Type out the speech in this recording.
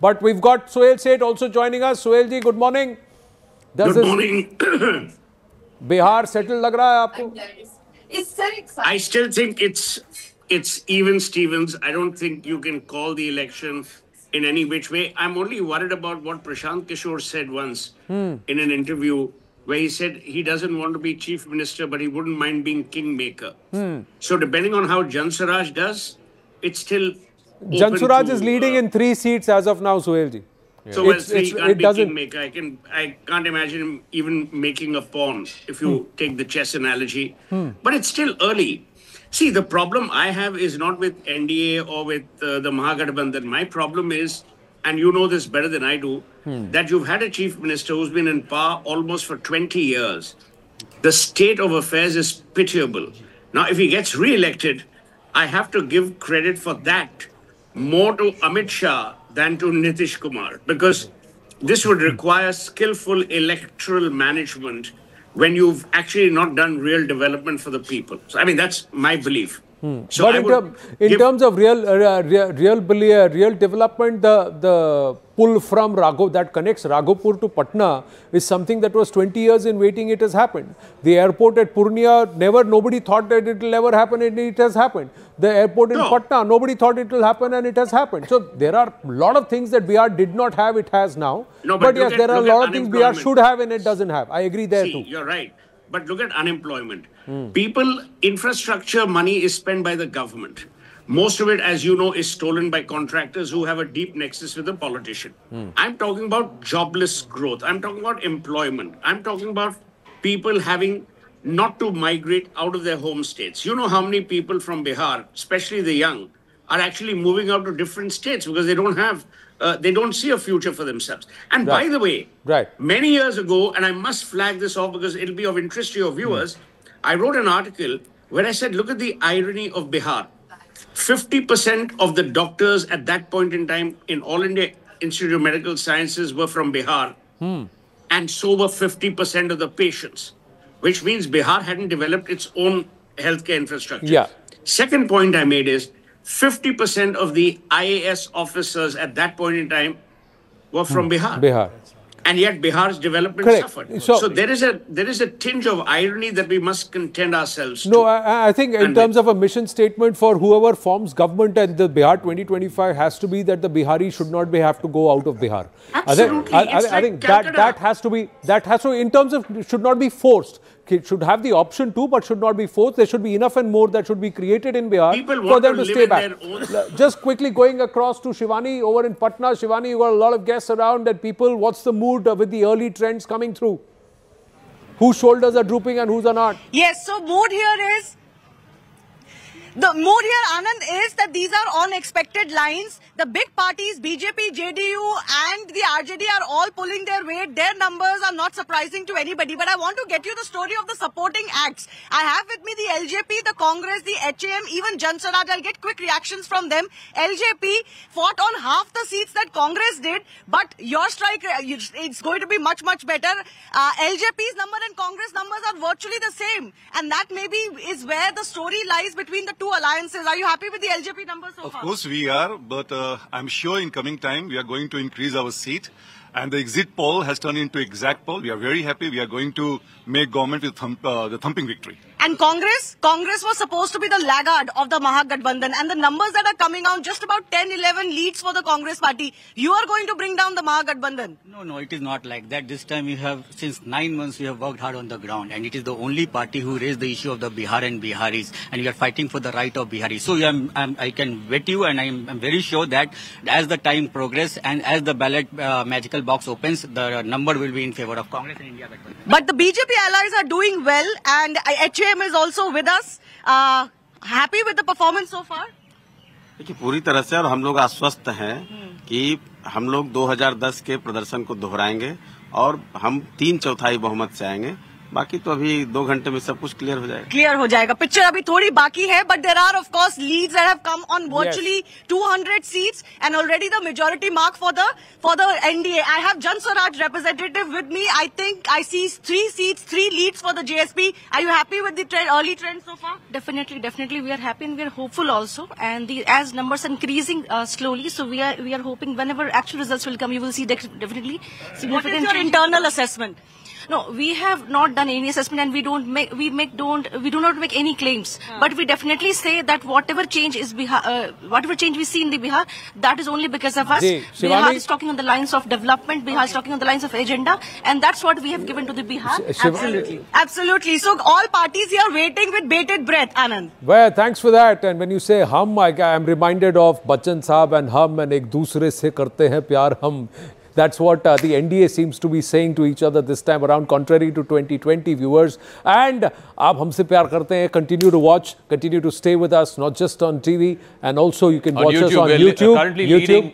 But we've got Suhail Seth also joining us. Suhail ji, good morning. Good morning. Bihar settled lag raha hai aapko? It's very exciting. I still think it's even Stevens. I don't think you can call the election in any which way. I'm only worried about what Prashant Kishore said once in an interview, where he said he doesn't want to be chief minister, but he wouldn't mind being kingmaker. So depending on how Jan Swaraj does, it's still Jan Swaraj is leading in 3 seats as of now, Suhail ji. Yeah. So he can't be kingmaker. I can't imagine him even making a pawn, if you take the chess analogy. But it's still early. See, the problem I have is not with NDA or with the Mahagathbandhan. My problem is, and you know this better than I do, that you've had a chief minister who's been in power almost for 20 years. The state of affairs is pitiable. Now, if he gets re-elected, I have to give credit for that more to Amit Shah than to Nitish Kumar, because this would require skillful electoral management when you've actually not done real development for the people. So, I mean, that's my belief. So but in terms of real development, the pull from that connects Raghopur to Patna is something that was 20 years in waiting. It has happened. The airport at Purnia, nobody thought that it will ever happen, and it has happened. The airport in Patna, nobody thought it will happen, and it has happened. So there are a lot of things that Bihar did not have, it has now. No, but yes, there are a lot of things Bihar should have and it doesn't have. I agree there too. You're right. But look at unemployment. People, infrastructure money is spent by the government. Most of it, as you know, is stolen by contractors who have a deep nexus with the politician. I'm talking about jobless growth. I'm talking about employment. I'm talking about people having not to migrate out of their home states. You know how many people from Bihar, especially the young, are actually moving out to different states because they don't have, they don't see a future for themselves. And by the way, many years ago, and I must flag this off because it'll be of interest to your viewers, I wrote an article where I said, look at the irony of Bihar. 50% of the doctors at that point in time in All India Institute of Medical Sciences were from Bihar. And so were 50% of the patients, which means Bihar hadn't developed its own healthcare infrastructure. Second point I made is 50% of the IAS officers at that point in time were from Bihar. And yet Bihar's development suffered. So there is a tinge of irony that we must contend ourselves to. No, I think in terms of a mission statement for whoever forms government and the Bihar 2025 has to be that the Bihari should not have to go out of Bihar. Absolutely. I think that has to be, in terms of, it should not be forced. It should have the option too, but should not be forced. There should be enough and more that should be created in Bihar for them to stay back. Just quickly going across to Shivani over in Patna. Shivani, you got a lot of guests around and people. What's the mood with the early trends coming through? Whose shoulders are drooping and whose are not? Yes, so mood here is... The mood here, Anand, is that these are unexpected lines. The big parties, BJP, JDU and the RJD are all pulling their weight. Their numbers are not surprising to anybody. But I want to get you the story of the supporting acts. I have with me the LJP, the Congress, the HAM, even Jan Swaraj. I'll get quick reactions from them. LJP fought on half the seats that Congress did. But your strike, it's going to be much, much better. LJP's number and Congress numbers are virtually the same. And that maybe is where the story lies between the two alliances. Are you happy with the LJP numbers so far? Of course we are, but I'm sure in coming time we are going to increase our seat. And the exit poll has turned into exact poll. We are very happy. We are going to make government with the thumping victory. And Congress was supposed to be the laggard of the Mahagathbandhan. And the numbers that are coming out, just about 10-11 leads for the Congress party. You are going to bring down the Mahagathbandhan. No, it is not like that. This time we have, since 9 months, we have worked hard on the ground. And it is the only party who raised the issue of the Bihar and Biharis. And we are fighting for the right of Biharis. So I can bet you, and I'm very sure that as the time progresses and as the ballot magical box opens, the number will be in favor of Congress and India. But the BJP allies are doing well, and HAM is also with us. Happy with the performance so far? देखिए पूरी तरह से, और हम लोग आश्वस्त हैं कि हम लोग 2010 के प्रदर्शन को दोहराएंगे और हम 3/4 बहुमत से आएंगे। बाकी तो अभी 2 घंटे में सब कुछ क्लियर हो जाएगा। क्लियर हो जाएगा। पिक्चर अभी थोड़ी बाकी है, but there are of course leads that have come on virtually 200 seats and already the majority mark for the NDA. I have Jan Swaraj representative with me. I think I see 3 seats, 3 leads for the JSP. Are you happy with the early trend so far? Definitely we are happy and we are hopeful also. And as numbers are increasing slowly, so we are hoping whenever actual results will come, you will see definitely significant. What is your internal assessment? No, we have not done any assessment and we do not make any claims. But we definitely say that whatever change is whatever change we see in the Bihar, that is only because of us. Bihar is talking on the lines of development. Bihar is talking on the lines of agenda, and that's what we have given to the Bihar. Absolutely. So all parties here waiting with bated breath, Anand. Well, thanks for that. And when you say hum, I am reminded of Bachchan Saab and hum and ek dusre se karte hain pyar hum. That's what the NDA seems to be saying to each other this time around, contrary to 2020 viewers. And aap humse pyar karte hain. Continue to watch, continue to stay with us, not just on TV, and also you can watch us on YouTube.